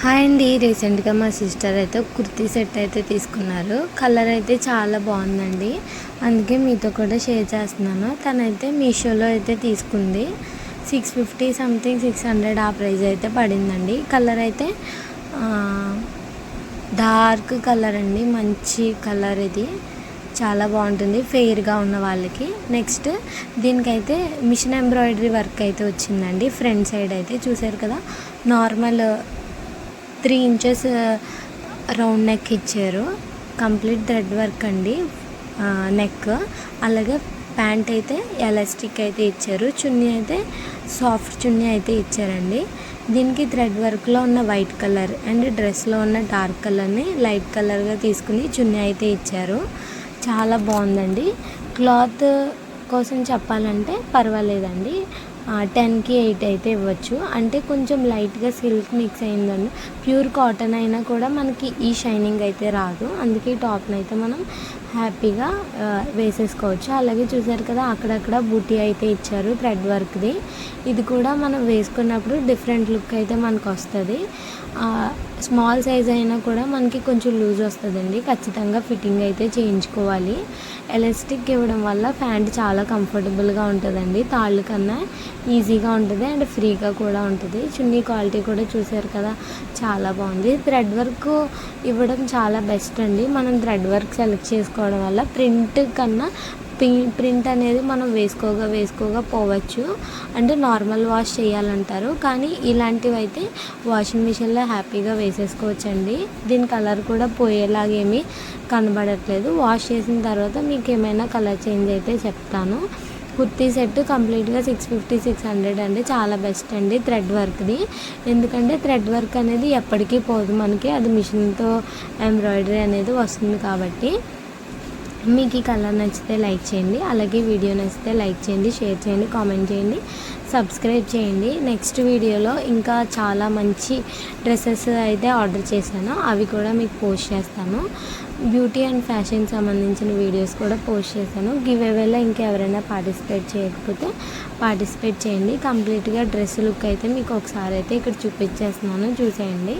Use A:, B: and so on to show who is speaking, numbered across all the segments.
A: Hi అండి. రీసెంట్గా మా సిస్టర్ అయితే కుర్తీ సెట్ అయితే తీసుకున్నారు. కలర్ అయితే చాలా బాగుందండి. అందుకే మీతో కూడా షేర్ చేస్తున్నాను. తనైతే మీషోలో అయితే తీసుకుంది. 650 సంథింగ్ 600 ఆ ప్రైజ్ అయితే పడిందండి. కలర్ అయితే డార్క్ కలర్ అండి. మంచి కలర్ ఇది. చాలా బాగుంటుంది ఫెయిర్గా ఉన్న వాళ్ళకి. నెక్స్ట్ దీనికైతే మిషన్ ఎంబ్రాయిడరీ వర్క్ అయితే వచ్చిందండి. ఫ్రంట్ సైడ్ అయితే చూసారు కదా, నార్మల్ 3 ఇంచెస్ రౌండ్ నెక్ ఇచ్చారు. కంప్లీట్ థ్రెడ్ వర్క్ అండి నెక్. అలాగే ప్యాంట్ అయితే ఎలాస్టిక్ అయితే ఇచ్చారు. చున్నీ అయితే సాఫ్ట్ చున్నీ అయితే ఇచ్చారండి. దీనికి థ్రెడ్ వర్క్లో ఉన్న వైట్ కలర్ అండ్ డ్రెస్లో ఉన్న డార్క్ కలర్ని లైట్ కలర్గా తీసుకుని చున్నీ అయితే ఇచ్చారు. చాలా బాగుందండి. క్లాత్ కోసం చెప్పాలంటే పర్వాలేదండి. 10కి 8 అయితే ఇవ్వచ్చు. అంటే కొంచెం లైట్గా సిల్క్ మిక్స్ అయిందండి. ప్యూర్ కాటన్ అయినా కూడా మనకి ఈ షైనింగ్ అయితే రాదు. అందుకే ఈ టాప్ని అయితే మనం హ్యాపీగా వేసేసుకోవచ్చు. అలాగే చూసారు కదా, అక్కడక్కడ బూటీ అయితే ఇచ్చారు థ్రెడ్ వర్క్ది. ఇది కూడా మనం వేసుకున్నప్పుడు డిఫరెంట్ లుక్ అయితే మనకు వస్తుంది. స్మాల్ సైజ్ అయినా కూడా మనకి కొంచెం లూజ్ వస్తుందండి. ఖచ్చితంగా ఫిట్టింగ్ అయితే చేయించుకోవాలి. ఎలాస్టిక్ ఇవ్వడం వల్ల ప్యాంట్ చాలా కంఫర్టబుల్గా ఉంటుందండి. తాళ్ళు కన్నా ఈజీగా ఉంటుంది అండ్ ఫ్రీగా కూడా ఉంటుంది. చున్నీ క్వాలిటీ కూడా చూసారు కదా, చాలా బాగుంది. థ్రెడ్ వర్క్ ఇవ్వడం చాలా బెస్ట్ అండి. మనం థ్రెడ్ వర్క్ సెలెక్ట్ చేసుకోవడం వల్ల ప్రింట్ కన్నా ప్రింట్ అనేది మనం వేసుకోగా పోవచ్చు. అంటే నార్మల్ వాష్ చేయాలంటారు, కానీ ఇలాంటివి అయితే వాషింగ్ మిషన్లో హ్యాపీగా వేసేసుకోవచ్చండి. దీని కలర్ కూడా పోయేలాగేమీ కనబడట్లేదు. వాష్ చేసిన తర్వాత మీకు ఏమైనా కలర్ చేంజ్ అయితే చెప్తాను. కుర్తీ సెట్ కంప్లీట్గా 650 600 అండి. చాలా బెస్ట్ అండి థ్రెడ్ వర్క్ది. ఎందుకంటే థ్రెడ్ వర్క్ అనేది ఎప్పటికీ పోదు మనకి. అది మిషన్తో ఎంబ్రాయిడరీ అనేది వస్తుంది కాబట్టి. మీకు ఈ కలర్ నచ్చితే లైక్ చేయండి. అలాగే వీడియో నచ్చితే లైక్ చేయండి, షేర్ చేయండి, కామెంట్ చేయండి, సబ్స్క్రైబ్ చేయండి. నెక్స్ట్ వీడియోలో ఇంకా చాలా మంచి డ్రెస్సెస్ అయితే ఆర్డర్ చేశాను. అవి కూడా మీకు పోస్ట్ చేస్తాను. బ్యూటీ అండ్ ఫ్యాషన్ సంబంధించిన వీడియోస్ కూడా పోస్ట్ చేశాను. గివ్ అవేలో ఇంకెవరైనా పార్టిసిపేట్ చేయకపోతే పార్టిసిపేట్ చేయండి. కంప్లీట్గా డ్రెస్ లుక్ అయితే మీకు ఒకసారి అయితే ఇక్కడ చూపించేస్తున్నాను, చూసేయండి.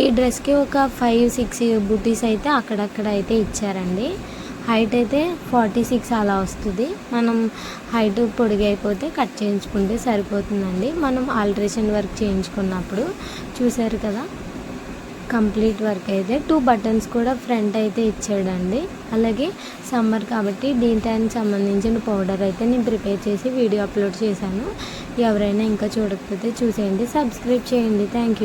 A: ఈ డ్రెస్కి ఒక 5-6 బూటీస్ అయితే అక్కడక్కడ అయితే ఇచ్చారండి. హైట్ అయితే 46 అలా వస్తుంది. మనం హైట్ పొడిగైపోతే కట్ చేయించుకుంటే సరిపోతుందండి. మనం ఆల్టరేషన్ వర్క్ చేయించుకున్నప్పుడు చూసారు కదా, కంప్లీట్ వర్క్ అయితే 2 బటన్స్ కూడా ఫ్రంట్ అయితే ఇచ్చాడండి. అలాగే సమ్మర్ కాబట్టి దీనికి సంబంధించిన పౌడర్ అయితే నేను ప్రిపేర్ చేసి వీడియో అప్లోడ్ చేశాను. ఎవరైనా ఇంకా చూడకపోతే చూసేయండి, సబ్స్క్రైబ్ చేయండి. Thank you.